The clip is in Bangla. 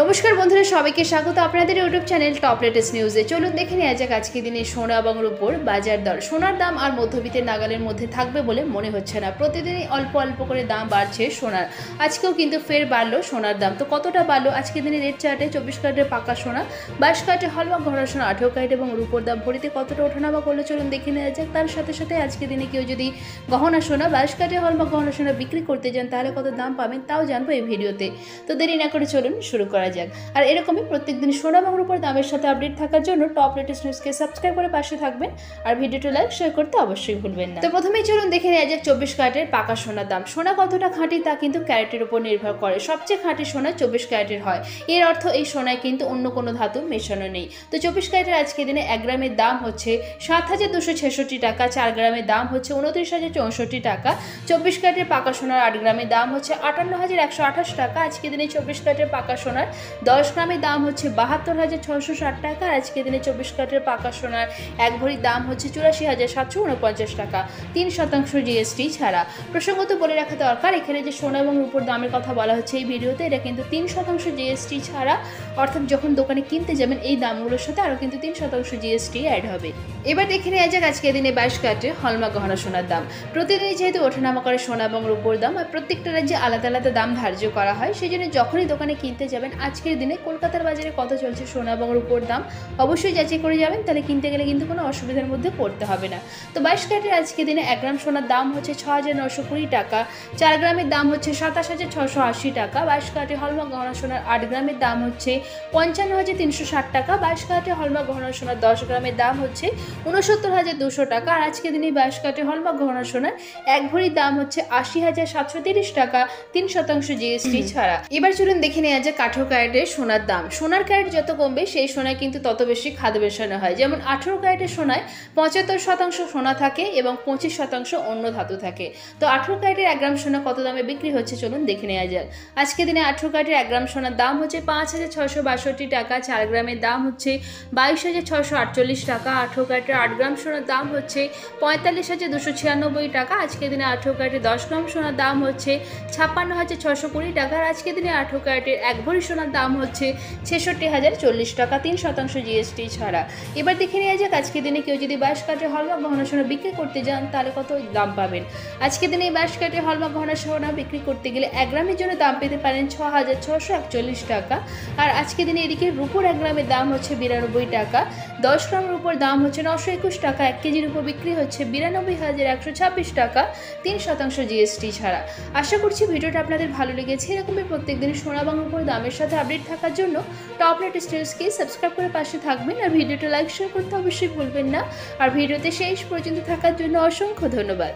নমস্কার বন্ধুরা, সবাইকে স্বাগত আপনাদের ইউটিউব চ্যানেল টপ লেটেস্ট নিউজে। চলুন দেখে নেওয়া যাক আজকে দিনে সোনা এবং রূপোর বাজার দর। সোনার দাম আর মধ্যবিত্তের নাগালের মধ্যে থাকবে বলে মনে হচ্ছে না। প্রতিদিনই অল্প অল্প করে দাম বাড়ছে সোনার। আজকেও কিন্তু ফের বাড়লো সোনার দাম। তো কতটা বাড়লো আজকে দিনে রেট চার্টে? 24 ক্যারেটের পাকা সোনা, 22 ক্যারেটের হলমার্ক গহনা সোনা, 18 ক্যারেট এবং রূপোর দাম ভরিতে কতটা ওঠানামা করলো চলুন দেখে নেওয়া যাক। তার সাথে সাথে আজকে দিনে কেউ যদি গহনা সোনা 22 ক্যারেটের হলমার্ক গহনা সোনা বিক্রি করতে যান তাহলে কত দাম পাবেন তাও জানবো এই ভিডিওতে। তো দেরি না করে চলুন শুরু করা যাক। আর এরকমই প্রত্যেকদিন সোনা এবং রূপোর দামের সাথে আপডেট থাকার জন্য টপ লেটেস্ট নিউজকে সাবস্ক্রাইব করে পাশে থাকবেন আর ভিডিওটি লাইক শেয়ার করতে অবশ্যই ভুলবেন না। তো প্রথমেই চলুন দেখে নেওয়া যাক 24 ক্যারেটের পাকা সোনার দাম। সোনা কতটা খাঁটি তা কিন্তু ক্যারেটের উপর নির্ভর করে। সবচেয়ে খাঁটি সোনা 24 ক্যারেটের হয়। এর অর্থ এই সোনায় কিন্তু অন্য কোনো ধাতু মেশানো নেই। তো 24 ক্যারেটের আজকে দিনে 1 গ্রামের দাম হচ্ছে 7,266 টাকা, 4 গ্রামের দাম হচ্ছে 29,064 টাকা। 24 ক্যারেটের পাকা সোনার 8 গ্রামের দাম হচ্ছে 58,128 টাকা। আজকে দিনে 24 ক্যারেটের পাকা সোনার 10 গ্রামের দাম হচ্ছে 72,660 টাকা। আর আজকে দিনে 24 ক্যারেটের পাকা সোনার 1 ভরির দাম হচ্ছে 84,749 টাকা, 3% জিএসটি ছাড়া। প্রসঙ্গত বলে রাখা দরকার, এখানে যে সোনা এবং রূপোর দামের কথা বলা হচ্ছে এই ভিডিওতে, এটা কিন্তু 3% জিএসটি ছাড়া, অর্থাৎ যখন দোকানে কিনতে যাবেন এই দামগুলোর সাথে আরও কিন্তু 3% জিএসটি অ্যাড হবে। এবার দেখে নেওয়া যাক আজকে দিনে 22 ক্যারেটের হলমার্ক গহনা সোনার দাম। প্রতিদিনই যেহেতু ওঠানামা করে সোনা এবং রূপোর দাম, আর প্রত্যেকটা রাজ্যে আলাদা আলাদা দাম ধার্য করা হয়, সেই জন্য যখনই দোকানে কিনতে যাবেন আজকের দিনে কলকাতার বাজারে কত চলছে সোনা এবং রূপোর দাম অবশ্যই যাচাই করে যাবেন, তাহলে কিনতে গেলে কিন্তু কোনো অসুবিধার মধ্যে পড়তে হবে না। তো 22 ক্যারেটের আজকে দিনে 1 গ্রাম সোনার দাম হচ্ছে 6,920 টাকা, 4 গ্রামের দাম হচ্ছে 27,680 টাকা। 22 ক্যারেটের হলমার্ক গহনা সোনার 8 গ্রামের দাম হচ্ছে 55,360 টাকা। 22 ক্যারেটের হলমার্ক গহনা সোনার 10 গ্রামের দাম হচ্ছে 69,200 টাকা। আর আজকে দিনে 22 ক্যারেটের হলমার্ক গহনা সোনার 1 ভরির দাম হচ্ছে 80,730 টাকা, 3% জিএসটি ছাড়া। এবার চলুন দেখে নেওয়া যাক 18 ক্যারেটের সোনার দাম। সোনার ক্যারেট যত কমবে সেই সোনায় কিন্তু তত বেশি খাদ মেশানো হয়। যেমন 18 ক্যারেটের সোনায় 75% সোনা থাকে এবং 25% অন্য ধাতু থাকে। তো 18 ক্যারেটের 1 গ্রাম সোনা কত দামে বিক্রি হচ্ছে চলুন দেখে নেওয়া যাক। আজকে দিনে 18 ক্যারেটের 1 গ্রাম সোনার দাম হচ্ছে 5,662 টাকা, 4 গ্রামের দাম হচ্ছে 22,648 টাকা। 18 ক্যারেটের 8 গ্রাম সোনার দাম হচ্ছে 45,296 টাকা। আজকে দিনে 18 ক্যারেটের 10 গ্রাম সোনার দাম হচ্ছে 56,620 টাকা। আর আজকে দিনে 18 ক্যারেটের 1 ভরি সোনার দাম হচ্ছে 66,040 টাকা, 3% জিএসটি ছাড়া। এবার দেখে নেওয়া যাক আজকে দিনে কেউ যদি 22 ক্যারেটের হলমার্ক গহনা সোনা বিক্রি করতে যান তাহলে কত দাম পাবেন। আজকে দিনে 22 ক্যারেটের হলমার্ক গহনা সোনা বিক্রি করতে গেলে 1 গ্রামের জন্য দাম পেতে পারেন 6,641 টাকা। আর আজকে দিনে এদিকে রূপোর 1 গ্রামের দাম হচ্ছে 92 টাকা, 10 গ্রাম রূপোর দাম হচ্ছে 921 টাকা, 1 কেজির উপর বিক্রি হচ্ছে 92,126 টাকা, 3% জিএসটি ছাড়া। আশা করছি ভিডিওটা আপনাদের ভালো লেগেছে। এরকমই প্রত্যেকদিন সোনা এবং রূপোর দামের সাথে আপডেট থাকার জন্য টপ লেটেস্ট নিউজকে সাবস্ক্রাইব করে পাশে থাকবেন আর ভিডিওটা লাইক শেয়ার করতে অবশ্যই ভুলবেন না। আর ভিডিওতে শেষ পর্যন্ত থাকার জন্য অসংখ্য ধন্যবাদ।